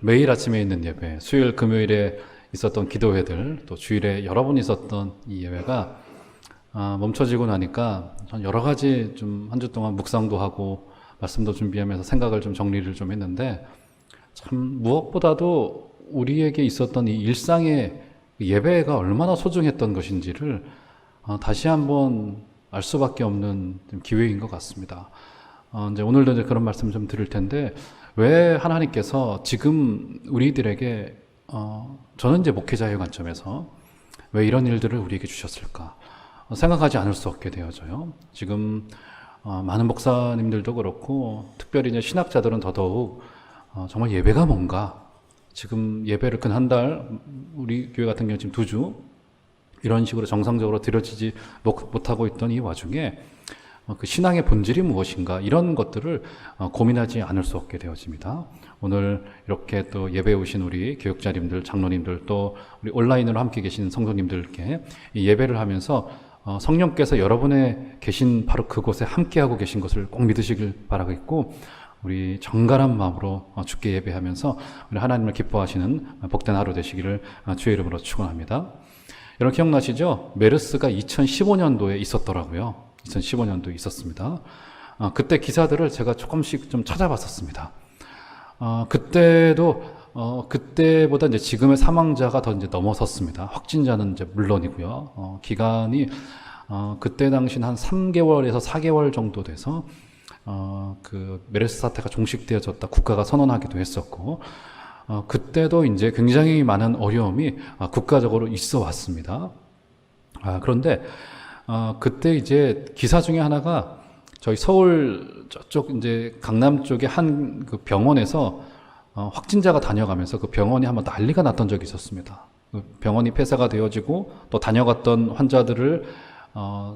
매일 아침에 있는 예배, 수요일, 금요일에 있었던 기도회들, 또 주일에 여러 번 있었던 이 예배가 멈춰지고 나니까 여러 가지 좀 한 주 동안 묵상도 하고 말씀도 준비하면서 생각을 좀 정리를 좀 했는데, 참 무엇보다도 우리에게 있었던 이 일상의 예배가 얼마나 소중했던 것인지를 다시 한번 알 수밖에 없는 기회인 것 같습니다. 이제 오늘도 이제 그런 말씀 좀 드릴 텐데, 왜 하나님께서 지금 우리들에게 저는 이제 목회자의 관점에서 왜 이런 일들을 우리에게 주셨을까 생각하지 않을 수 없게 되어져요. 지금 많은 목사님들도 그렇고 특별히 이제 신학자들은 더더욱 정말 예배가 뭔가, 지금 예배를 근 한 달, 우리 교회 같은 경우 지금 2주 이런 식으로 정상적으로 드려지지 못하고 있던 이 와중에 그 신앙의 본질이 무엇인가, 이런 것들을 고민하지 않을 수 없게 되어집니다. 오늘 이렇게 또 예배에 오신 우리 교육자님들, 장로님들, 또 우리 온라인으로 함께 계신 성도님들께 이 예배를 하면서 성령께서 여러분의 계신 바로 그곳에 함께하고 계신 것을 꼭 믿으시길 바라겠고, 우리 정갈한 마음으로 주께 예배하면서 우리 하나님을 기뻐하시는 복된 하루 되시기를 주의 이름으로 축원합니다. 여러분 기억나시죠? 메르스가 2015년도에 있었더라고요. 2015년도에 있었습니다. 그때 기사들을 제가 조금씩 좀 찾아봤었습니다. 그때보다 이제 지금의 사망자가 더 이제 넘어섰습니다. 확진자는 이제 물론이고요. 기간이 그때 당시는 한 3개월에서 4개월 정도 돼서 그 메르스 사태가 종식되어졌다 국가가 선언하기도 했었고, 그때도 이제 굉장히 많은 어려움이 국가적으로 있어 왔습니다. 그런데 그때 이제 기사 중에 하나가 저희 서울 저쪽 이제 강남 쪽에 한 그 병원에서 확진자가 다녀가면서 그 병원이 한번 난리가 났던 적이 있었습니다. 그 병원이 폐쇄가 되어지고 또 다녀갔던 환자들을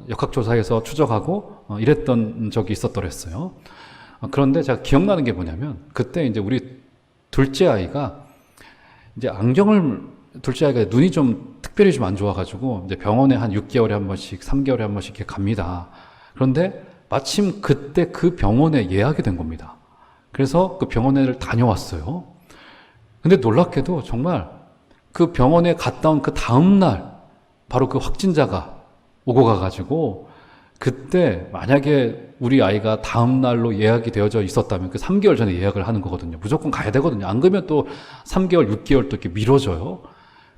역학조사해서 추적하고 이랬던 적이 있었더랬어요. 그런데 제가 기억나는 게 뭐냐면, 그때 이제 우리 둘째 아이가 이제 둘째 아이가 눈이 좀 특별히 좀 안 좋아가지고 이제 병원에 한 6개월에 한 번씩, 3개월에 한 번씩 이렇게 갑니다. 그런데 마침 그때 그 병원에 예약이 된 겁니다. 그래서 그 병원에 다녀왔어요. 근데 놀랍게도 정말 그 병원에 갔다 온 그 다음날 바로 그 확진자가 오고 가가지고, 그때 만약에 우리 아이가 다음날로 예약이 되어져 있었다면 그 3개월 전에 예약을 하는 거거든요. 무조건 가야 되거든요. 안 그러면 또 3개월, 6개월 또 이렇게 미뤄져요.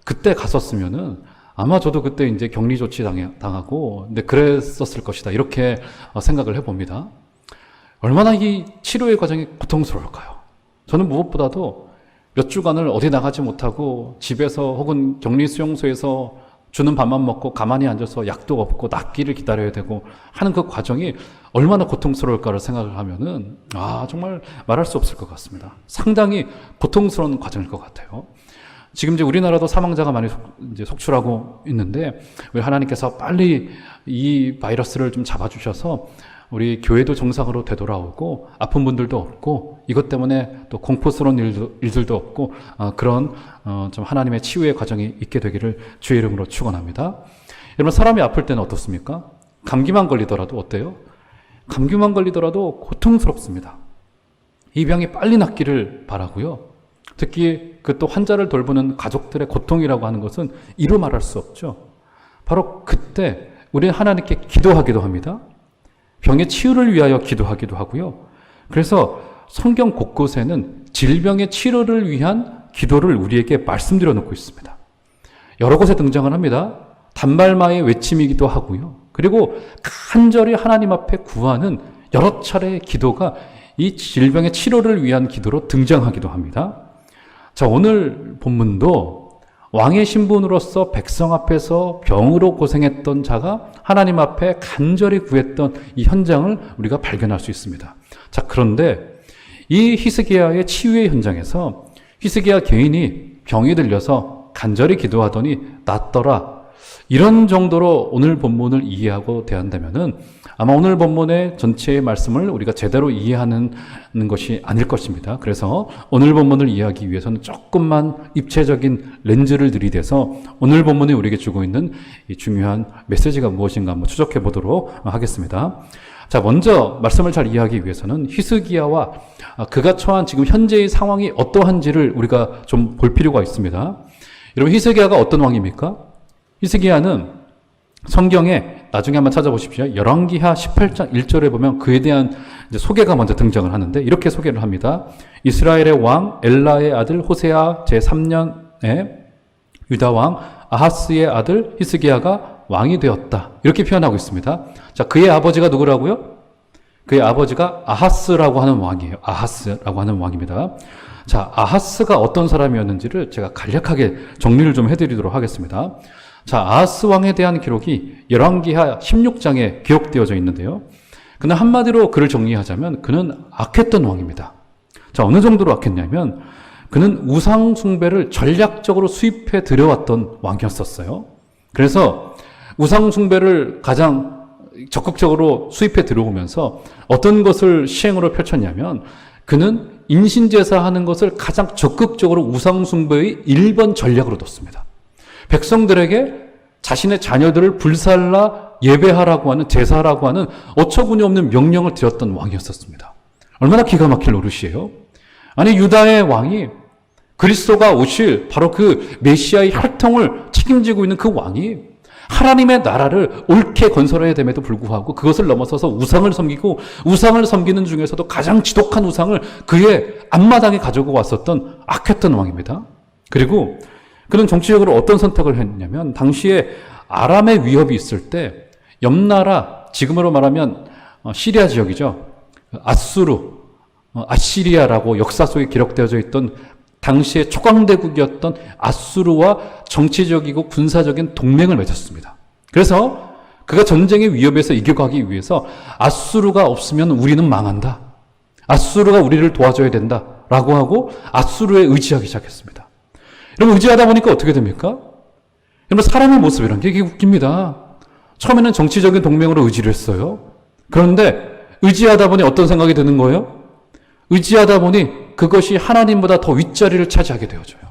그때 갔었으면은 아마 저도 그때 이제 격리 조치 당하고, 근데 그랬었을 것이다, 이렇게 생각을 해봅니다. 얼마나 이 치료의 과정이 고통스러울까요? 저는 무엇보다도 몇 주간을 어디 나가지 못하고 집에서 혹은 격리 수용소에서 주는 밥만 먹고 가만히 앉아서 약도 없고 낫기를 기다려야 되고 하는 그 과정이 얼마나 고통스러울까를 생각을 하면은 정말 말할 수 없을 것 같습니다. 상당히 고통스러운 과정일 것 같아요. 지금 이제 우리나라도 사망자가 많이 이제 속출하고 있는데, 우리 하나님께서 빨리 이 바이러스를 좀 잡아주셔서 우리 교회도 정상으로 되돌아오고 아픈 분들도 없고 이것 때문에 또 공포스러운 일들도 없고 그런 좀 하나님의 치유의 과정이 있게 되기를 주의 이름으로 축원합니다. 여러분, 사람이 아플 때는 어떻습니까? 감기만 걸리더라도 어때요? 감기만 걸리더라도 고통스럽습니다. 이 병이 빨리 낫기를 바라고요. 특히 그 또 환자를 돌보는 가족들의 고통이라고 하는 것은 이루 말할 수 없죠. 바로 그때 우리는 하나님께 기도하기도 합니다. 병의 치유를 위하여 기도하기도 하고요. 그래서 성경 곳곳에는 질병의 치료를 위한 기도를 우리에게 말씀드려 놓고 있습니다. 여러 곳에 등장을 합니다. 단발마의 외침이기도 하고요. 그리고 간절히 하나님 앞에 구하는 여러 차례의 기도가 이 질병의 치료를 위한 기도로 등장하기도 합니다. 자, 오늘 본문도 왕의 신분으로서 백성 앞에서 병으로 고생했던 자가 하나님 앞에 간절히 구했던 이 현장을 우리가 발견할 수 있습니다. 자, 그런데 이 히스기야의 치유의 현장에서 히스기야 개인이 병이 들려서 간절히 기도하더니 낫더라, 이런 정도로 오늘 본문을 이해하고 대한다면은 아마 오늘 본문의 전체의 말씀을 우리가 제대로 이해하는 것이 아닐 것입니다. 그래서 오늘 본문을 이해하기 위해서는 조금만 입체적인 렌즈를 들이대서 오늘 본문이 우리에게 주고 있는 이 중요한 메시지가 무엇인가 한번 추적해 보도록 하겠습니다. 자, 먼저 말씀을 잘 이해하기 위해서는 히스기야와 그가 처한 지금 현재의 상황이 어떠한지를 우리가 좀 볼 필요가 있습니다. 여러분, 히스기야가 어떤 왕입니까? 히스기야는 성경에 나중에 한번 찾아보십시오. 열왕기하 18장 1절에 보면 그에 대한 이제 소개가 먼저 등장을 하는데 이렇게 소개를 합니다. 이스라엘의 왕 엘라의 아들 호세아 제3년에 유다 왕 아하스의 아들 히스기야가 왕이 되었다. 이렇게 표현하고 있습니다. 자, 그의 아버지가 누구라고요? 그의 아버지가 아하스라고 하는 왕이에요. 아하스라고 하는 왕입니다. 자, 아하스가 어떤 사람이었는지를 제가 간략하게 정리를 좀 해드리도록 하겠습니다. 자, 아하스 왕에 대한 기록이 열왕기하 16장에 기록되어져 있는데요. 그는 한마디로 그를 정리하자면 그는 악했던 왕입니다. 자, 어느 정도로 악했냐면 그는 우상 숭배를 전략적으로 수입해 들여왔던 왕이었었어요. 그래서 우상 숭배를 가장 적극적으로 수입해 들어오면서 어떤 것을 시행으로 펼쳤냐면 그는 인신제사 하는 것을 가장 적극적으로 우상 숭배의 1번 전략으로 뒀습니다. 백성들에게 자신의 자녀들을 불살라 예배하라고 하는 제사라고 하는 어처구니 없는 명령을 드렸던 왕이었었습니다. 얼마나 기가 막힐 노릇이에요. 아니, 유다의 왕이 그리스도가 오실 바로 그 메시아의 혈통을 책임지고 있는 그 왕이 하나님의 나라를 옳게 건설해야 됨에도 불구하고 그것을 넘어서서 우상을 섬기고 우상을 섬기는 중에서도 가장 지독한 우상을 그의 앞마당에 가지고 왔었던 악했던 왕입니다. 그리고 그는 정치적으로 어떤 선택을 했냐면 당시에 아람의 위협이 있을 때 옆나라, 지금으로 말하면 시리아 지역이죠. 아시리아라고 역사 속에 기록되어져 있던 당시의 초강대국이었던 아수르와 정치적이고 군사적인 동맹을 맺었습니다. 그래서 그가 전쟁의 위협에서 이겨가기 위해서 아수르가 없으면 우리는 망한다. 아수르가 우리를 도와줘야 된다. 라고 하고 아수르에 의지하기 시작했습니다. 여러분, 의지하다 보니까 어떻게 됩니까? 여러분, 사람의 모습이란 게 이게 웃깁니다. 처음에는 정치적인 동맹으로 의지를 했어요. 그런데 의지하다 보니 어떤 생각이 드는 거예요? 의지하다 보니 그것이 하나님보다 더 윗자리를 차지하게 되어져요.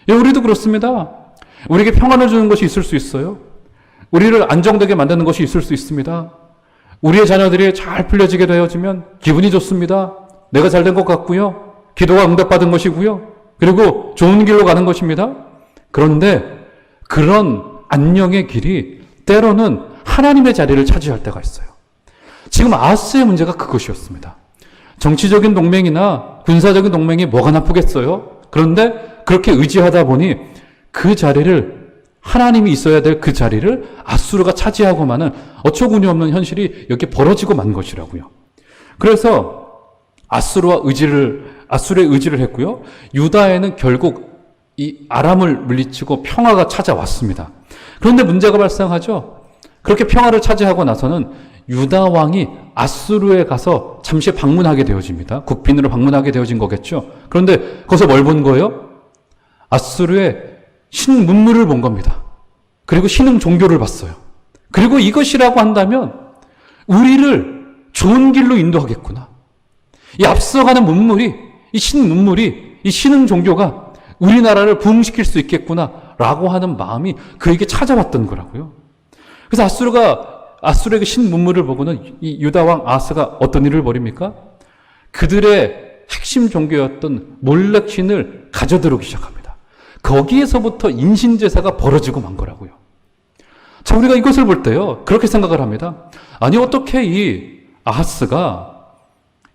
우리도 그렇습니다. 우리에게 평안을 주는 것이 있을 수 있어요. 우리를 안정되게 만드는 것이 있을 수 있습니다. 우리의 자녀들이 잘 풀려지게 되어지면 기분이 좋습니다. 내가 잘 된 것 같고요. 기도가 응답받은 것이고요. 그리고 좋은 길로 가는 것입니다. 그런데 그런 안녕의 길이 때로는 하나님의 자리를 차지할 때가 있어요. 지금 아하스의 문제가 그것이었습니다. 정치적인 동맹이나 군사적인 동맹이 뭐가 나쁘겠어요? 그런데 그렇게 의지하다 보니 그 자리를, 하나님이 있어야 될 그 자리를 아수르가 차지하고만은 어처구니 없는 현실이 여기 벌어지고 만 것이라고요. 그래서 아수르의 의지를 했고요. 유다에는 결국 이 아람을 물리치고 평화가 찾아왔습니다. 그런데 문제가 발생하죠. 그렇게 평화를 차지하고 나서는 유다 왕이 아수르에 가서 잠시 방문하게 되어집니다. 국빈으로 방문하게 되어진 거겠죠. 그런데 거기서 뭘 본 거예요? 아수르의 신문물을 본 겁니다. 그리고 신흥 종교를 봤어요. 그리고 이것이라고 한다면 우리를 좋은 길로 인도하겠구나. 이 앞서가는 문물이, 이 신문물이, 이 신흥 종교가 우리나라를 부흥시킬 수 있겠구나 라고 하는 마음이 그에게 찾아왔던 거라고요. 그래서 아수르의 그 신문물을 보고는 이 유다왕 아하스가 어떤 일을 벌입니까? 그들의 핵심 종교였던 몰렉 신을 가져들어오기 시작합니다. 거기에서부터 인신제사가 벌어지고 만 거라고요. 자, 우리가 이것을 볼 때요, 그렇게 생각을 합니다. 아니, 어떻게 이 아하스가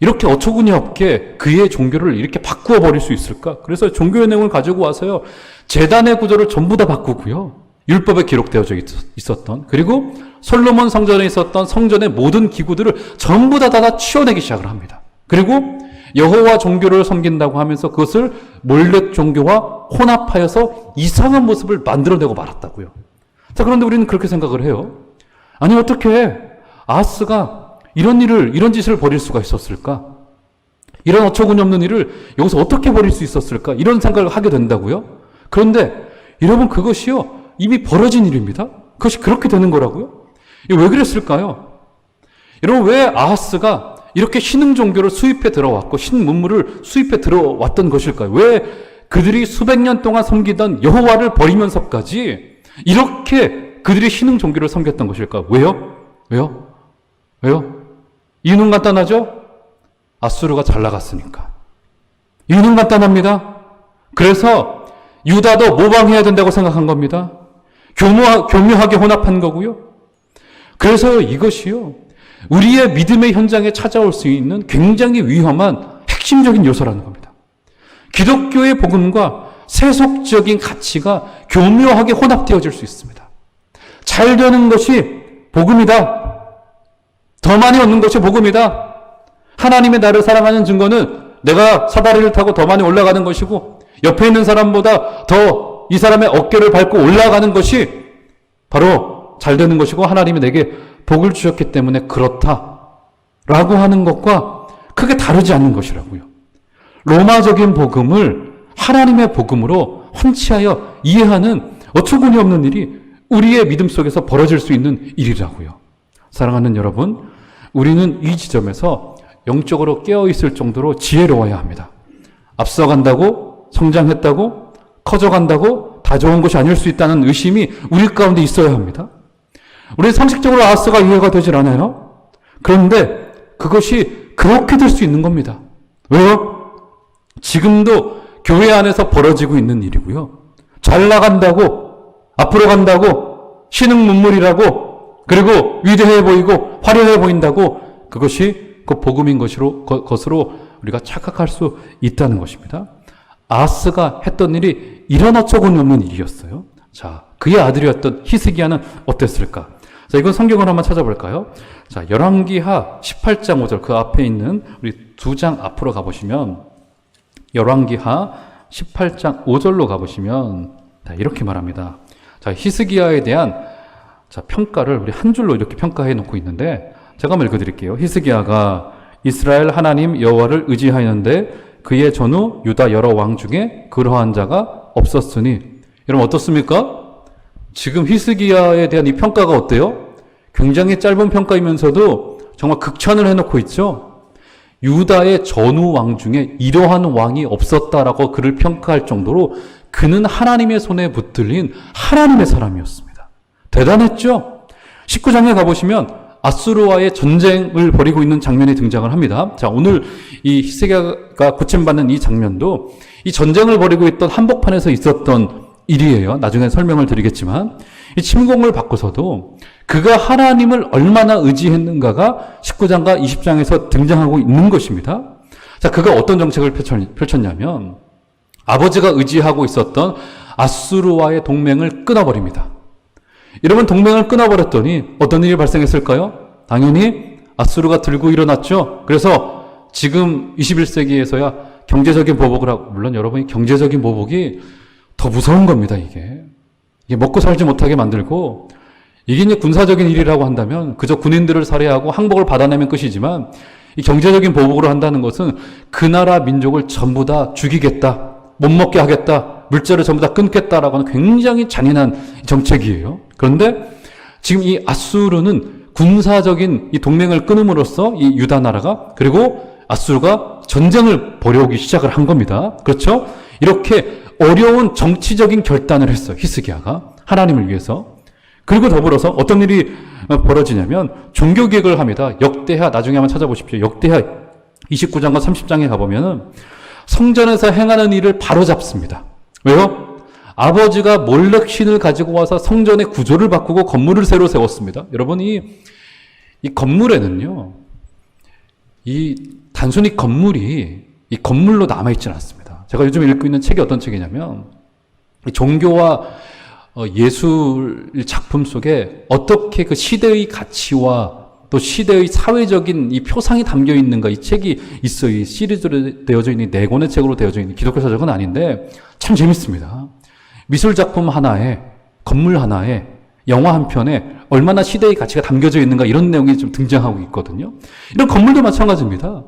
이렇게 어처구니 없게 그의 종교를 이렇게 바꾸어 버릴 수 있을까? 그래서 종교의 내용을 가지고 와서요, 제단의 구조를 전부 다 바꾸고요, 율법에 기록되어져 있었던, 그리고 솔로몬 성전에 있었던 성전의 모든 기구들을 전부 다 치워내기 시작을 합니다. 그리고 여호와 종교를 섬긴다고 하면서 그것을 몰렉 종교와 혼합하여서 이상한 모습을 만들어내고 말았다고요. 자, 그런데 우리는 그렇게 생각을 해요. 아니, 어떻게 아하스가 이런 짓을 벌일 수가 있었을까? 이런 어처구니 없는 일을 여기서 어떻게 벌일 수 있었을까? 이런 생각을 하게 된다고요. 그런데 여러분, 그것이요, 이미 벌어진 일입니다. 그것이 그렇게 되는 거라고요. 왜 그랬을까요? 여러분, 왜 아하스가 이렇게 신흥 종교를 수입해 들어왔고 신문물을 수입해 들어왔던 것일까요? 왜 그들이 수백 년 동안 섬기던 여호와를 버리면서까지 이렇게 그들이 신흥 종교를 섬겼던 것일까요? 왜요? 이유는 간단하죠? 아수르가 잘 나갔으니까. 이유는 간단합니다. 그래서 유다도 모방해야 된다고 생각한 겁니다. 교묘하게 혼합한 거고요. 그래서 이것이요, 우리의 믿음의 현장에 찾아올 수 있는 굉장히 위험한 핵심적인 요소라는 겁니다. 기독교의 복음과 세속적인 가치가 교묘하게 혼합되어질 수 있습니다. 잘 되는 것이 복음이다. 더 많이 얻는 것이 복음이다. 하나님의 나를 사랑하는 증거는 내가 사다리를 타고 더 많이 올라가는 것이고, 옆에 있는 사람보다 더 이 사람의 어깨를 밟고 올라가는 것이 바로 잘 되는 것이고, 하나님이 내게 복을 주셨기 때문에 그렇다라고 하는 것과 크게 다르지 않는 것이라고요. 로마적인 복음을 하나님의 복음으로 헌치하여 이해하는 어처구니 없는 일이 우리의 믿음 속에서 벌어질 수 있는 일이라고요. 사랑하는 여러분, 우리는 이 지점에서 영적으로 깨어있을 정도로 지혜로워야 합니다. 앞서간다고, 성장했다고, 커져간다고 다 좋은 것이 아닐 수 있다는 의심이 우리 가운데 있어야 합니다. 우리는 상식적으로 아스가 이해가 되질 않아요. 그런데 그것이 그렇게 될 수 있는 겁니다. 왜요? 지금도 교회 안에서 벌어지고 있는 일이고요. 잘 나간다고, 앞으로 간다고, 신흥문물이라고, 그리고 위대해 보이고 화려해 보인다고 그것이 그 복음인 것으로 우리가 착각할 수 있다는 것입니다. 아스가 했던 일이 이런 어처구니 없는 일이었어요. 자, 그의 아들이었던 히스기야는 어땠을까? 자, 이건 성경을 한번 찾아볼까요? 자, 열왕기하 18장 5절, 그 앞에 있는 우리 두 장 앞으로 가보시면, 열왕기하 18장 5절로 가보시면, 이렇게 말합니다. 자, 히스기야에 대한 평가를 우리 한 줄로 이렇게 평가해 놓고 있는데, 제가 한번 읽어드릴게요. 히스기야가 이스라엘 하나님 여호와를 의지하였는데 그의 전후 유다 여러 왕 중에 그러한 자가 없었으니. 여러분 어떻습니까? 지금 히스기야에 대한 이 평가가 어때요? 굉장히 짧은 평가이면서도 정말 극찬을 해놓고 있죠. 유다의 전후 왕 중에 이러한 왕이 없었다라고 그를 평가할 정도로 그는 하나님의 손에 붙들린 하나님의 사람이었습니다. 대단했죠? 19장에 가보시면 아수르와의 전쟁을 벌이고 있는 장면이 등장을 합니다. 자, 오늘 이 히스기야가 고침받는 이 장면도 이 전쟁을 벌이고 있던 한복판에서 있었던 일이에요. 나중에 설명을 드리겠지만, 이 침공을 받고서도 그가 하나님을 얼마나 의지했는가가 19장과 20장에서 등장하고 있는 것입니다. 자, 그가 어떤 정책을 펼쳤냐면 아버지가 의지하고 있었던 아수르와의 동맹을 끊어버립니다. 여러분, 동맹을 끊어버렸더니 어떤 일이 발생했을까요? 당연히 아수르가 들고 일어났죠. 그래서 지금 21세기에서야 경제적인 보복을 하고, 물론 여러분이 경제적인 보복이 더 무서운 겁니다. 이게 먹고 살지 못하게 만들고, 이게 이제 군사적인 일이라고 한다면 그저 군인들을 살해하고 항복을 받아내면 끝이지만, 이 경제적인 보복으로 한다는 것은 그 나라 민족을 전부 다 죽이겠다, 못 먹게 하겠다, 물자를 전부 다 끊겠다라고 하는 굉장히 잔인한 정책이에요. 그런데 지금 이 아수르는 군사적인 이 동맹을 끊음으로써 이 유다 나라가, 그리고 아수르가 전쟁을 벌여오기 시작을 한 겁니다. 그렇죠? 이렇게 어려운 정치적인 결단을 했어요. 히스기야가 하나님을 위해서. 그리고 더불어서 어떤 일이 벌어지냐면 종교 개혁을 합니다. 역대하, 나중에 한번 찾아보십시오. 역대하 29장과 30장에 가보면은 성전에서 행하는 일을 바로잡습니다. 왜요? 아버지가 몰렉 신을 가지고 와서 성전의 구조를 바꾸고 건물을 새로 세웠습니다. 여러분, 이 건물에는요, 단순히 건물이 이 건물로 남아있지는 않습니다. 제가 요즘 읽고 있는 책이 어떤 책이냐면, 종교와 예술 작품 속에 어떻게 그 시대의 가치와 또 시대의 사회적인 이 표상이 담겨 있는가, 이 책이 있어요. 이 시리즈로 되어져 있는, 4권의 책으로 되어져 있는 기독교 서적은 아닌데 참 재밌습니다. 미술 작품 하나에, 건물 하나에, 영화 한 편에 얼마나 시대의 가치가 담겨져 있는가, 이런 내용이 좀 등장하고 있거든요. 이런 건물도 마찬가지입니다.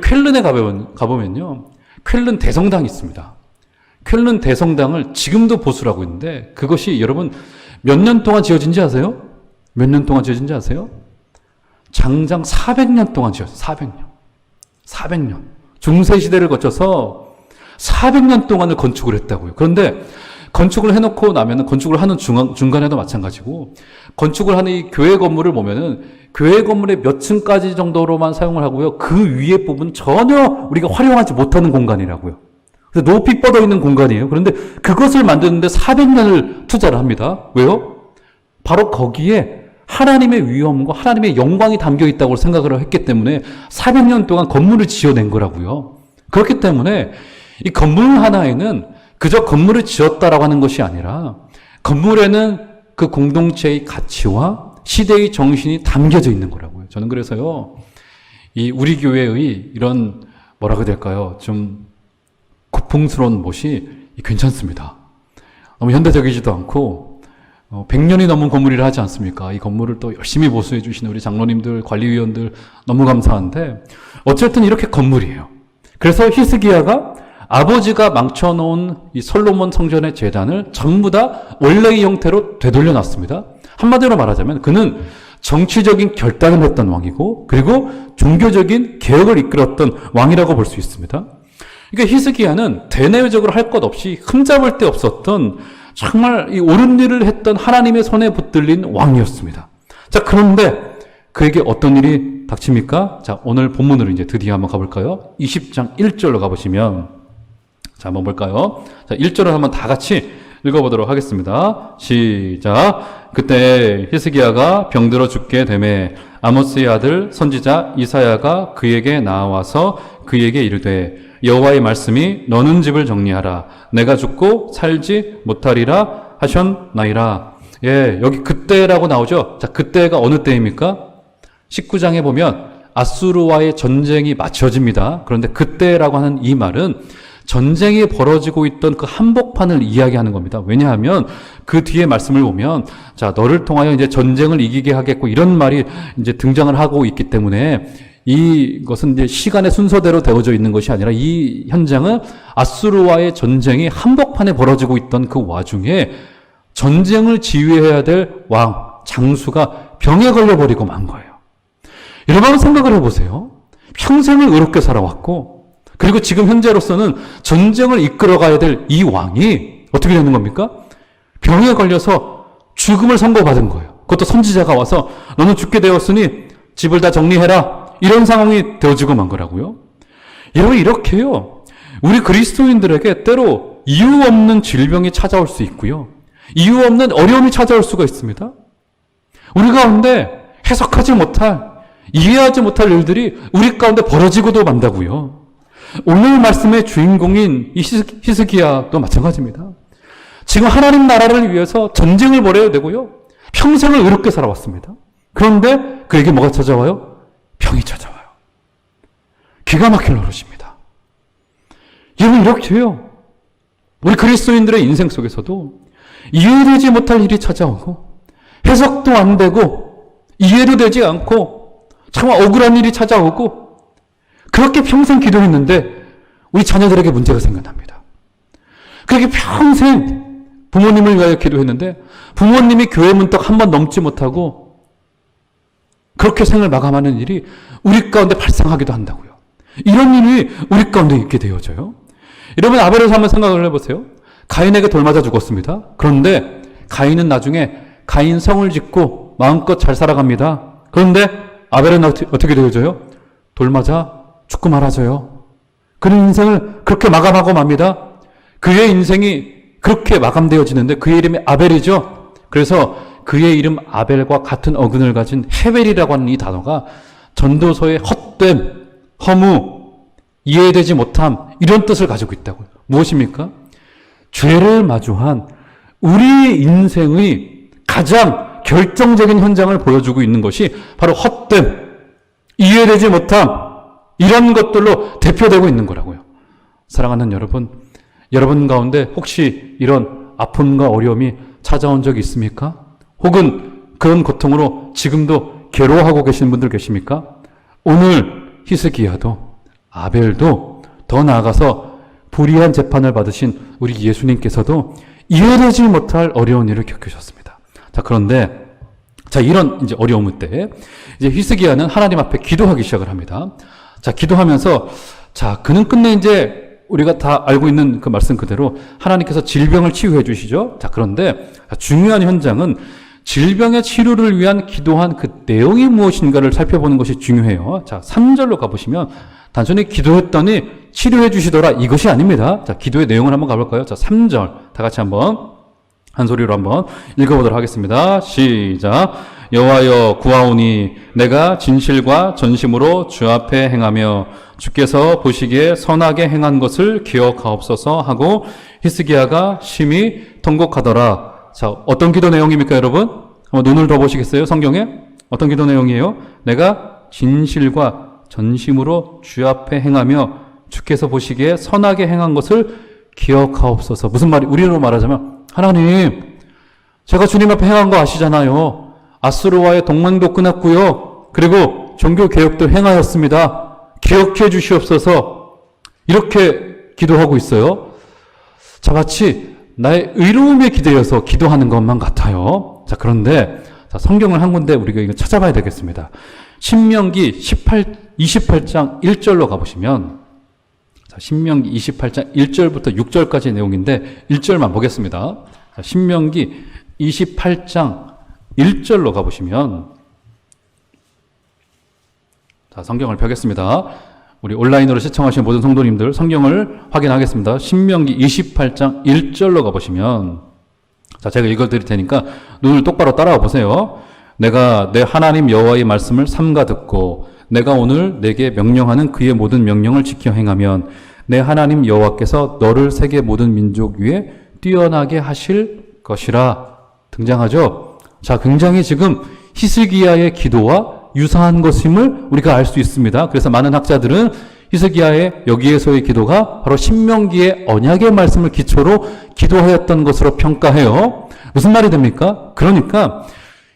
쾰른에 가보면요, 쾰른 대성당이 있습니다. 쾰른 대성당을 지금도 보수를 하고 있는데, 그것이 여러분 몇 년 동안 지어진지 아세요? 몇 년 동안 지어진지 아세요? 장장 400년 동안 지었어요. 400년. 400년. 중세시대를 거쳐서 400년 동안을 건축을 했다고요. 그런데 건축을 해놓고 나면은 건축을 하는 중간에도 마찬가지고, 건축을 하는 이 교회 건물을 보면은 교회 건물의 몇 층까지 정도로만 사용을 하고요. 그 위에 부분 전혀 우리가 활용하지 못하는 공간이라고요. 그래서 높이 뻗어 있는 공간이에요. 그런데 그것을 만드는데 400년을 투자를 합니다. 왜요? 바로 거기에 하나님의 위엄과 하나님의 영광이 담겨 있다고 생각을 했기 때문에 400년 동안 건물을 지어낸 거라고요. 그렇기 때문에 이 건물 하나에는 그저 건물을 지었다라고 하는 것이 아니라 건물에는 그 공동체의 가치와 시대의 정신이 담겨져 있는 거라고요. 저는 그래서요, 이 우리 교회의 이런 뭐라고 해야 될까요? 좀 고풍스러운 못이 괜찮습니다. 너무 현대적이지도 않고 100년이 넘은 건물이라 하지 않습니까? 이 건물을 또 열심히 보수해 주시는 우리 장로님들, 관리위원들 너무 감사한데 어쨌든 이렇게 건물이에요. 그래서 히스기야가 아버지가 망쳐놓은 이 솔로몬 성전의 제단을 전부 다 원래의 형태로 되돌려 놨습니다. 한마디로 말하자면 그는 정치적인 결단을 했던 왕이고, 그리고 종교적인 개혁을 이끌었던 왕이라고 볼 수 있습니다. 그러니까 히스기야는 대내적으로 할 것 없이 흠잡을 데 없었던 정말 이 옳은 일을 했던 하나님의 손에 붙들린 왕이었습니다. 자, 그런데 그에게 어떤 일이 닥칩니까? 자, 오늘 본문으로 이제 드디어 한번 가볼까요? 20장 1절로 가보시면, 자, 한번 볼까요? 자, 1절을 한번 다 같이 읽어보도록 하겠습니다. 시작. 그때 히스기야가 병들어 죽게 되매 아모스의 아들 선지자 이사야가 그에게 나와서 그에게 이르되 여호와의 말씀이 너는 집을 정리하라. 내가 죽고 살지 못하리라 하셨나이다. 예, 여기 그때라고 나오죠. 자, 그때가 어느 때입니까? 19장에 보면 아수르와의 전쟁이 마쳐집니다. 그런데 그때라고 하는 이 말은 전쟁이 벌어지고 있던 그 한복판을 이야기하는 겁니다. 왜냐하면 그 뒤에 말씀을 보면, 자, 너를 통하여 이제 전쟁을 이기게 하겠고 이런 말이 이제 등장을 하고 있기 때문에 이것은 이제 시간의 순서대로 되어져 있는 것이 아니라 이 현장은 아수르와의 전쟁이 한복판에 벌어지고 있던 그 와중에 전쟁을 지휘해야 될 왕, 장수가 병에 걸려버리고 만 거예요. 여러분 생각을 해보세요. 평생을 의롭게 살아왔고, 그리고 지금 현재로서는 전쟁을 이끌어가야 될 이 왕이 어떻게 되는 겁니까? 병에 걸려서 죽음을 선고받은 거예요. 그것도 선지자가 와서 너는 죽게 되었으니 집을 다 정리해라. 이런 상황이 되어지고 만 거라고요. 여러분, 이렇게요, 우리 그리스도인들에게 때로 이유 없는 질병이 찾아올 수 있고요, 이유 없는 어려움이 찾아올 수가 있습니다. 우리 가운데 해석하지 못할, 이해하지 못할 일들이 우리 가운데 벌어지고도 만다고요. 오늘 말씀의 주인공인 이 히스기야도 마찬가지입니다. 지금 하나님 나라를 위해서 전쟁을 벌여야 되고요, 평생을 의롭게 살아왔습니다. 그런데 그에게 뭐가 찾아와요? 병이 찾아와요. 기가 막힐 노릇입니다. 여러분, 이렇게요, 우리 그리스도인들의 인생 속에서도 이해되지 못할 일이 찾아오고 해석도 안 되고 이해도 되지 않고 정말 억울한 일이 찾아오고, 그렇게 평생 기도했는데 우리 자녀들에게 문제가 생겨납니다. 그렇게 평생 부모님을 위하여 기도했는데 부모님이 교회 문턱 한 번 넘지 못하고 그렇게 생을 마감하는 일이 우리 가운데 발생하기도 한다고요. 이런 일이 우리 가운데 있게 되어져요. 여러분, 아벨에서 한번 생각을 해보세요. 가인에게 돌 맞아 죽었습니다. 그런데 가인은 나중에 가인 성을 짓고 마음껏 잘 살아갑니다. 그런데 아벨은 어떻게 되어져요? 돌 맞아 죽고 말아져요. 그의 인생을 그렇게 마감하고 맙니다. 그의 인생이 그렇게 마감되어지는데 그의 이름이 아벨이죠. 그래서 그의 이름 아벨과 같은 어근을 가진 헤벨이라고 하는 이 단어가 전도서의 헛됨, 허무, 이해되지 못함, 이런 뜻을 가지고 있다고요. 무엇입니까? 죄를 마주한 우리 인생의 가장 결정적인 현장을 보여주고 있는 것이 바로 헛됨, 이해되지 못함, 이런 것들로 대표되고 있는 거라고요. 사랑하는 여러분, 여러분 가운데 혹시 이런 아픔과 어려움이 찾아온 적이 있습니까? 혹은 그런 고통으로 지금도 괴로워하고 계신 분들 계십니까? 오늘 히스기야도 아벨도 더 나아가서 불의한 재판을 받으신 우리 예수님께서도 이해되지 못할 어려운 일을 겪으셨습니다. 자, 그런데 이런 이제 어려움 때 이제 히스기야는 하나님 앞에 기도하기 시작을 합니다. 자, 기도하면서, 자, 그는 끝내 이제 우리가 다 알고 있는 그 말씀 그대로 하나님께서 질병을 치유해 주시죠. 자, 그런데 중요한 현장은 질병의 치료를 위한 기도한 그 내용이 무엇인가를 살펴보는 것이 중요해요. 자, 3절로 가보시면 단순히 기도했더니 치료해 주시더라 이것이 아닙니다. 자, 기도의 내용을 한번 가볼까요? 자, 3절 다 같이 한번 한 소리로 한번 읽어보도록 하겠습니다. 시작. 여호와여 구하오니 내가 진실과 전심으로 주 앞에 행하며 주께서 보시기에 선하게 행한 것을 기억하옵소서 하고 히스기야가 심히 통곡하더라. 자, 어떤 기도 내용입니까, 여러분? 한번 눈을 더 보시겠어요? 성경에? 어떤 기도 내용이에요? 내가 진실과 전심으로 주 앞에 행하며 주께서 보시기에 선하게 행한 것을 기억하옵소서. 무슨 말이, 우리로 말하자면, 하나님, 제가 주님 앞에 행한 거 아시잖아요. 아수르와의 동맹도 끊었고요. 그리고 종교 개혁도 행하였습니다. 기억해 주시옵소서. 이렇게 기도하고 있어요. 자, 마치 나의 의로움에 기대어서 기도하는 것만 같아요. 자, 그런데 자, 성경을 한 군데 우리가 이거 찾아봐야 되겠습니다. 신명기 28장 1절로 가보시면 자, 신명기 28장 1절부터 6절까지 내용인데 1절만 보겠습니다. 자, 신명기 28장 1절로 가보시면 자, 성경을 펴겠습니다. 우리 온라인으로 시청하시는 모든 성도님들 성경을 확인하겠습니다. 신명기 28장 1절로 가보시면 자, 제가 읽어드릴 테니까 눈을 똑바로 따라와 보세요. 내가 내 하나님 여호와의 말씀을 삼가 듣고 내가 오늘 내게 명령하는 그의 모든 명령을 지켜 행하면 내 하나님 여호와께서 너를 세계 모든 민족 위에 뛰어나게 하실 것이라. 등장하죠. 자, 굉장히 지금 히스기야의 기도와 유사한 것임을 우리가 알 수 있습니다. 그래서 많은 학자들은 히스기야의 여기에서의 기도가 바로 신명기의 언약의 말씀을 기초로 기도하였던 것으로 평가해요. 무슨 말이 됩니까? 그러니까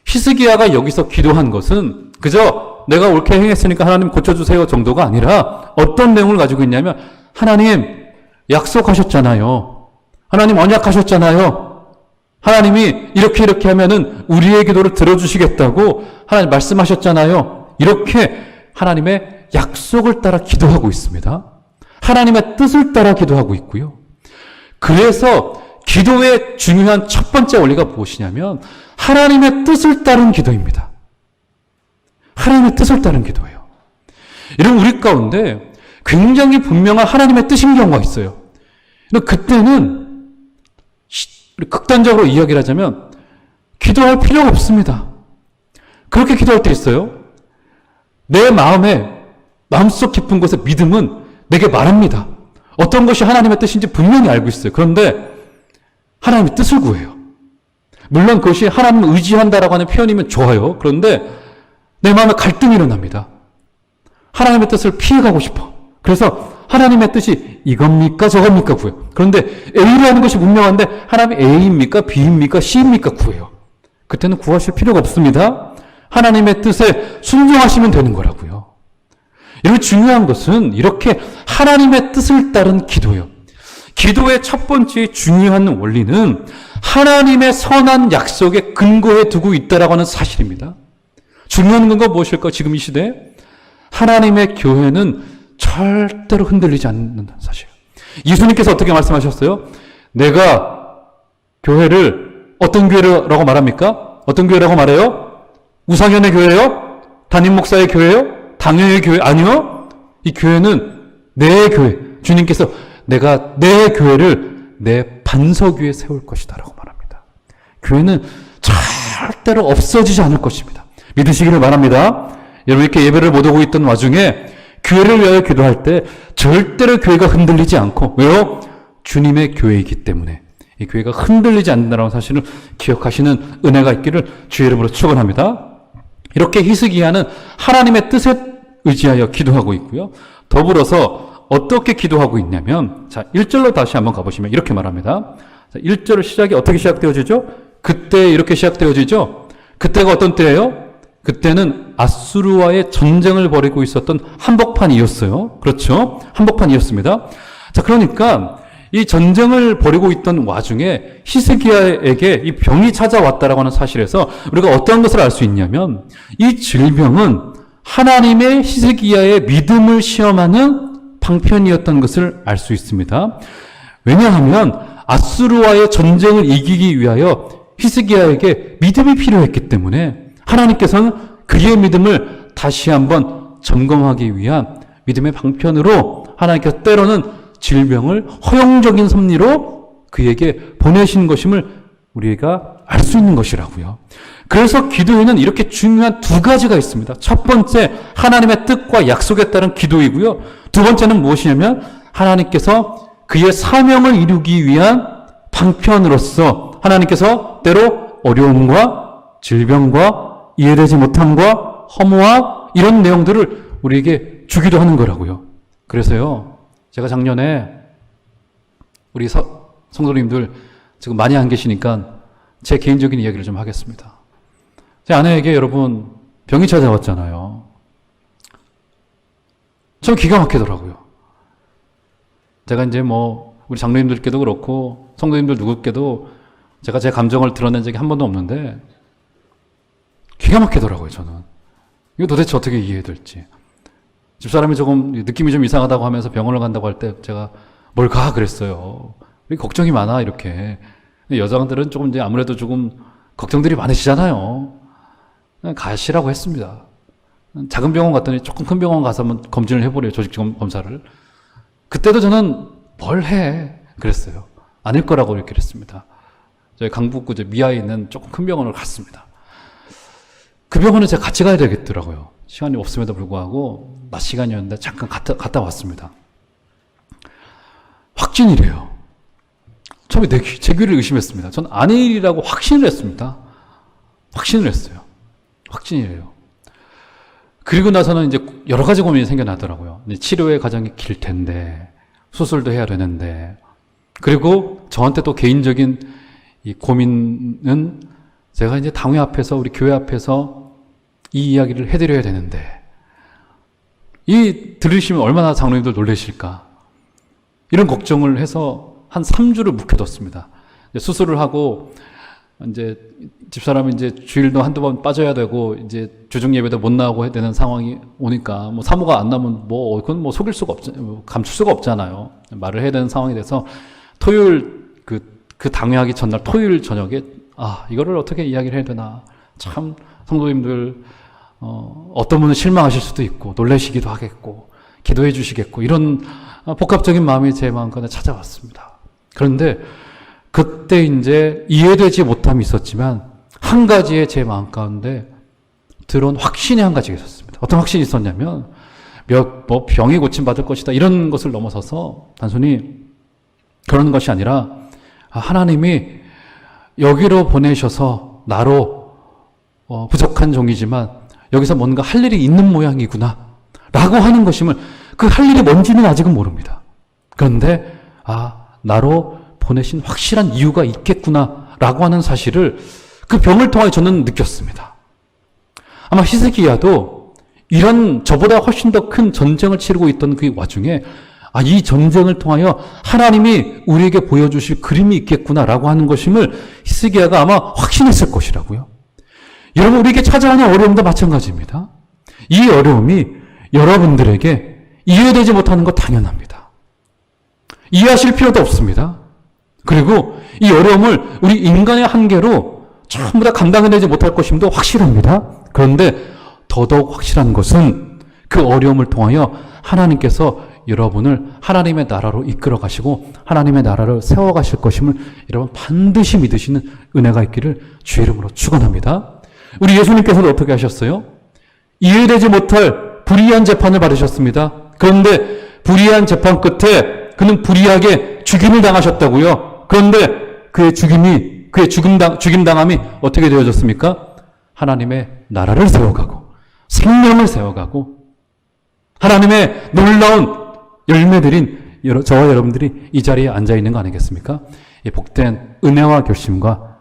히스기야가 여기서 기도한 것은 그저 내가 옳게 행했으니까 하나님 고쳐주세요 정도가 아니라 어떤 내용을 가지고 있냐면 하나님 약속하셨잖아요. 하나님 언약하셨잖아요. 하나님이 이렇게 하면은 우리의 기도를 들어주시겠다고 하나님 말씀하셨잖아요. 이렇게 하나님의 약속을 따라 기도하고 있습니다. 하나님의 뜻을 따라 기도하고 있고요. 그래서 기도의 중요한 첫 번째 원리가 무엇이냐면 하나님의 뜻을 따른 기도입니다. 하나님의 뜻을 따른 기도예요. 이런 우리 가운데 굉장히 분명한 하나님의 뜻인 경우가 있어요. 그때는 극단적으로 이야기를 하자면 기도할 필요가 없습니다. 그렇게 기도할 때 있어요. 내 마음속 깊은 곳에 믿음은 내게 말합니다. 어떤 것이 하나님의 뜻인지 분명히 알고 있어요. 그런데 하나님의 뜻을 구해요. 물론 그것이 하나님을 의지한다라고 하는 표현이면 좋아요. 그런데 내 마음에 갈등이 일어납니다. 하나님의 뜻을 피해가고 싶어. 그래서 하나님의 뜻이 이겁니까 저겁니까 구해요. 그런데 A라는 것이 분명한데 하나님이 A입니까 B입니까 C입니까 구해요. 그때는 구하실 필요가 없습니다. 하나님의 뜻에 순종하시면 되는 거라고요. 이런 중요한 것은 이렇게 하나님의 뜻을 따른 기도예요. 기도의 첫 번째 중요한 원리는 하나님의 선한 약속에 근거해 두고 있다라고 하는 사실입니다. 중요한 근거가 무엇일까? 지금 이 시대에 하나님의 교회는 절대로 흔들리지 않는다는 사실. 예수님께서 어떻게 말씀하셨어요? 내가 교회를 어떤 교회라고 말합니까? 어떤 교회라고 말해요? 우상현의 교회요? 담임 목사의 교회요? 당회의 교회? 아니요. 이 교회는 내 교회. 주님께서 내가 내 교회를 내 반석 위에 세울 것이다 라고 말합니다. 교회는 절대로 없어지지 않을 것입니다. 믿으시기를 바랍니다. 여러분 이렇게 예배를 못 오고 있던 와중에 교회를 위하여 기도할 때 절대로 교회가 흔들리지 않고 왜요? 주님의 교회이기 때문에 이 교회가 흔들리지 않는다는 사실을 기억하시는 은혜가 있기를 주의 이름으로 축원합니다. 이렇게 히스기야는 하나님의 뜻에 의지하여 기도하고 있고요. 더불어서 어떻게 기도하고 있냐면 자 1절로 다시 한번 가보시면 이렇게 말합니다. 자, 1절 시작이 어떻게 시작되어지죠? 그때 이렇게 시작되어지죠? 그때가 어떤 때예요? 그때는 아수르와의 전쟁을 벌이고 있었던 한복판이었어요. 그렇죠? 한복판이었습니다. 자, 그러니까 이 전쟁을 벌이고 있던 와중에 히스기야에게 이 병이 찾아왔다라고 하는 사실에서 우리가 어떤 것을 알 수 있냐면 이 질병은 하나님의 히스기야의 믿음을 시험하는 방편이었던 것을 알 수 있습니다. 왜냐하면 아수르와의 전쟁을 이기기 위하여 히스기야에게 믿음이 필요했기 때문에 하나님께서는 그의 믿음을 다시 한번 점검하기 위한 믿음의 방편으로 하나님께서 때로는 질병을 허용적인 섭리로 그에게 보내신 것임을 우리가 알 수 있는 것이라고요. 그래서 기도에는 이렇게 중요한 두 가지가 있습니다. 첫 번째, 하나님의 뜻과 약속에 따른 기도이고요. 두 번째는 무엇이냐면 하나님께서 그의 사명을 이루기 위한 방편으로서 하나님께서 때로 어려움과 질병과 이해되지 못함과 허무와 이런 내용들을 우리에게 주기도 하는 거라고요. 그래서요, 제가 작년에 우리 성도님들 지금 많이 안 계시니까 제 개인적인 이야기를 좀 하겠습니다. 제 아내에게 여러분 병이 찾아왔잖아요. 좀 기가 막히더라고요. 제가 이제 우리 장로님들께도 그렇고 성도님들 누구께도 제가 제 감정을 드러낸 적이 한 번도 없는데 기가 막히더라고요, 저는. 이거 도대체 어떻게 이해해야 될지. 집사람이 조금 느낌이 좀 이상하다고 하면서 병원을 간다고 할 때 제가 뭘 가? 그랬어요. 걱정이 많아, 이렇게. 여자들은 조금 이제 아무래도 조금 걱정들이 많으시잖아요. 그냥 가시라고 했습니다. 작은 병원 갔더니 조금 큰 병원 가서 한번 검진을 해보래요, 조직 검사를. 그때도 저는 뭘 해? 그랬어요. 아닐 거라고 이렇게 그랬습니다. 저희 강북구 미아에 있는 조금 큰 병원을 갔습니다. 그 병원에 제가 같이 가야 되겠더라고요. 시간이 없음에도 불구하고 낮 시간이었는데 잠깐 갔다 왔습니다. 확진이래요. 처음에 제 귀를 의심했습니다. 전 아니라고 확신을 했습니다. 확신을 했어요. 확진이래요. 그리고 나서는 이제 여러 가지 고민이 생겨나더라고요. 치료의 과정이 길 텐데, 수술도 해야 되는데, 그리고 저한테 또 개인적인 이 고민은 제가 이제 당회 앞에서, 우리 교회 앞에서 이 이야기를 해드려야 되는데, 들으시면 얼마나 장로님들 놀라실까. 이런 걱정을 해서 한 3주를 묵혀뒀습니다. 수술을 하고, 이제 집사람이 이제 주일도 한두 번 빠져야 되고, 이제 주중 예배도 못 나오고 해야 되는 상황이 오니까, 사모가 안 나면 그건 속일 수가 감출 수가 없잖아요. 말을 해야 되는 상황이 돼서, 토요일, 그 당회하기 전날 토요일 저녁에, 이거를 어떻게 이야기를 해야 되나. 참, 성도님들, 어떤 분은 실망하실 수도 있고, 놀라시기도 하겠고, 기도해 주시겠고, 이런 복합적인 마음이 제 마음가에 찾아왔습니다. 그런데, 그때 이제 이해되지 못함이 있었지만, 한 가지의 제 마음 가운데 들어온 확신이 한 가지가 있었습니다. 어떤 확신이 있었냐면, 병이 고침받을 것이다. 이런 것을 넘어서서 단순히 그런 것이 아니라, 하나님이 여기로 보내셔서 나로 부족한 종이지만 여기서 뭔가 할 일이 있는 모양이구나 라고 하는 것임을, 그 할 일이 뭔지는 아직은 모릅니다. 그런데 나로 보내신 확실한 이유가 있겠구나 라고 하는 사실을 그 병을 통해 저는 느꼈습니다. 아마 히스기야도 이런 저보다 훨씬 더 큰 전쟁을 치르고 있던 그 와중에 이 전쟁을 통하여 하나님이 우리에게 보여주실 그림이 있겠구나라고 하는 것임을 히스기야가 아마 확신했을 것이라고요. 여러분, 우리에게 찾아오는 어려움도 마찬가지입니다. 이 어려움이 여러분들에게 이해되지 못하는 것 당연합니다. 이해하실 필요도 없습니다. 그리고 이 어려움을 우리 인간의 한계로 전부 다 감당해내지 못할 것임도 확실합니다. 그런데 더더욱 확실한 것은 그 어려움을 통하여 하나님께서 여러분을 하나님의 나라로 이끌어 가시고 하나님의 나라를 세워 가실 것임을 여러분 반드시 믿으시는 은혜가 있기를 주의 이름으로 축원합니다. 우리 예수님께서도 어떻게 하셨어요? 이해되지 못할 불의한 재판을 받으셨습니다. 그런데 불의한 재판 끝에 그는 불의하게 죽임을 당하셨다고요. 그런데 그의 죽임당함이 어떻게 되어졌습니까? 하나님의 나라를 세워가고 생명을 세워가고 하나님의 놀라운 열매들인 저와 여러분들이 이 자리에 앉아있는 거 아니겠습니까? 이 복된 은혜와 결심과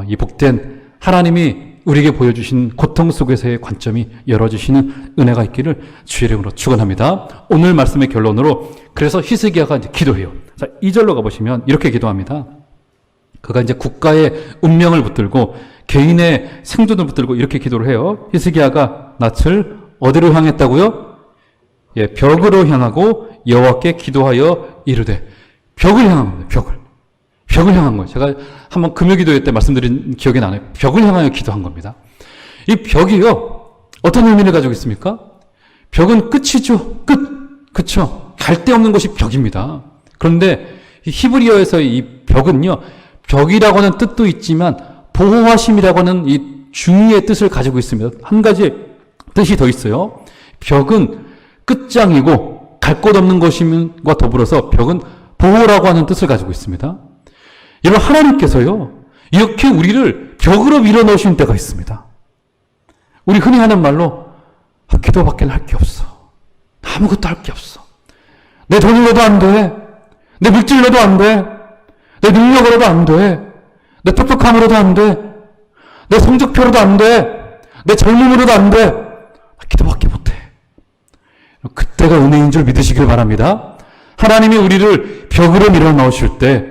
이 복된 하나님이 우리에게 보여주신 고통 속에서의 관점이 열어주시는 은혜가 있기를 주의 이름으로 축원합니다. 오늘 말씀의 결론으로 그래서 히스기야가 이제 기도해요. 자, 2절로 가보시면 이렇게 기도합니다. 그가 이제 국가의 운명을 붙들고 개인의 생존을 붙들고 이렇게 기도를 해요. 히스기야가 낯을 어디로 향했다고요? 벽으로 향하고 여호와께 기도하여 이르되 벽을 향한 겁니다. 벽을 향한 거예요. 제가 한번 금요기도회 때 말씀드린 기억이 나네요. 벽을 향하여 기도한 겁니다. 이 벽이요, 어떤 의미를 가지고 있습니까? 벽은 끝이죠. 끝. 그쵸? 갈 데 없는 것이 벽입니다. 그런데 이 히브리어에서 이 벽은요, 벽이라고 하는 뜻도 있지만 보호하심이라고 하는 이 중의의 뜻을 가지고 있습니다. 한 가지 뜻이 더 있어요. 벽은 끝장이고 갈 곳 없는 것임과 더불어서 벽은 보호라고 하는 뜻을 가지고 있습니다. 여러분, 하나님께서요, 이렇게 우리를 벽으로 밀어넣으신 때가 있습니다. 우리 흔히 하는 말로 기도밖에는 할 게 없어. 아무것도 할 게 없어. 내 돈으로도 안 돼. 내 물질로도 안 돼. 내 능력으로도 안 돼. 내 똑똑함으로도 안 돼. 내 성적표로도 안 돼. 내 젊음으로도 안 돼. 기도밖에 못해. 그때가 은혜인 줄 믿으시길 바랍니다. 하나님이 우리를 벽으로 밀어넣으실 때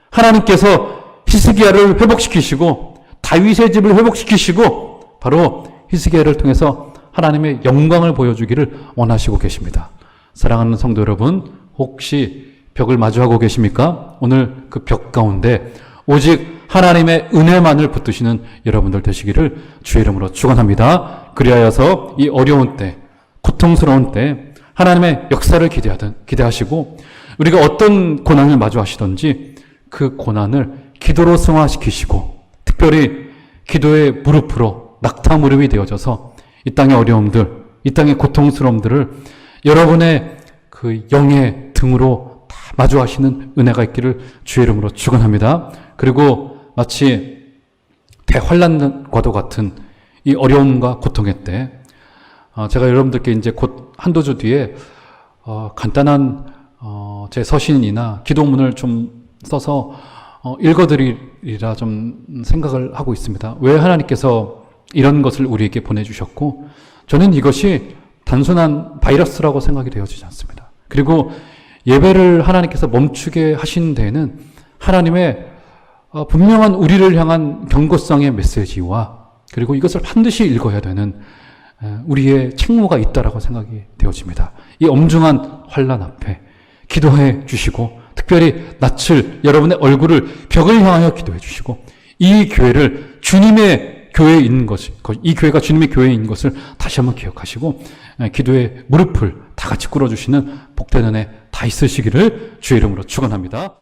하나님께서 히스기야를 회복시키시고 다윗의 집을 회복시키시고 바로 히스기야를 통해서 하나님의 영광을 보여주기를 원하시고 계십니다. 사랑하는 성도 여러분, 혹시 벽을 마주하고 계십니까? 오늘 그 벽 가운데 오직 하나님의 은혜만을 붙드시는 여러분들 되시기를 주의 이름으로 축원합니다. 그리하여서 이 어려운 때, 고통스러운 때 하나님의 역사를 기대하시고 우리가 어떤 고난을 마주하시든지 그 고난을 기도로 승화시키시고 특별히 기도의 무릎으로 낙타 무릎이 되어져서 이 땅의 어려움들, 이 땅의 고통스러움들을 여러분의 그 영의 등으로 다 마주하시는 은혜가 있기를 주의 이름으로 축원합니다. 그리고 마치 대환란과도 같은 이 어려움과 고통의 때 제가 여러분들께 이제 곧 한두 주 뒤에 간단한 제 서신이나 기도문을 좀 써서 읽어드리리라 좀 생각을 하고 있습니다. 왜 하나님께서 이런 것을 우리에게 보내주셨고 저는 이것이 단순한 바이러스라고 생각이 되어지지 않습니다. 그리고 예배를 하나님께서 멈추게 하신 데에는 하나님의 분명한 우리를 향한 경고성의 메시지와 그리고 이것을 반드시 읽어야 되는 우리의 책무가 있다라고 생각이 되어집니다. 이 엄중한 환난 앞에 기도해 주시고 특별히 낯을 여러분의 얼굴을 벽을 향하여 기도해 주시고 이 교회를 주님의 교회에 있는 것이 이 교회가 주님의 교회에 있는 것을 다시 한번 기억하시고 기도의 무릎을 다 같이 꿇어주시는 복된 은혜 다 있으시기를 주의 이름으로 축원합니다.